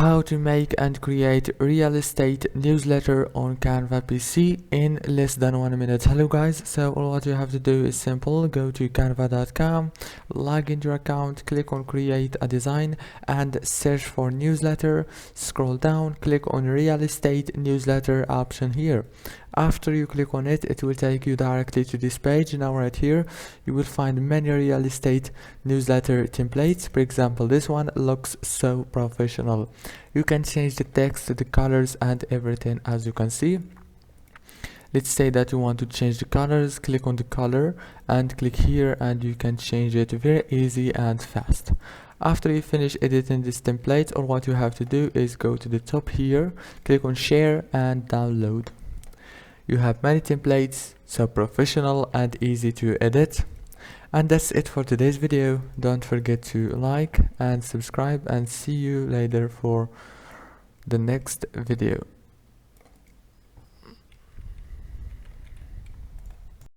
How to make and create real estate newsletter on Canva PC in less than 1 minute. Hello guys, so all what you have to do is simple. Go to canva.com, log into your account, click on create a design and search for newsletter. Scroll down, click on real estate newsletter option here. After you click on it, it will take you directly to this page. Now right here you will find many real estate newsletter templates. For example, this one looks so professional. You can change the text, the colors and everything. As you can see, let's say that you want to change the colors. Click on the color and click here and you can change it very easy and fast. After you finish editing this template, all what you have to do is go to the top here, click on share and download. You have many templates, so professional and easy to edit. And that's it for today's video. Don't forget to like and subscribe and see you later for the next video.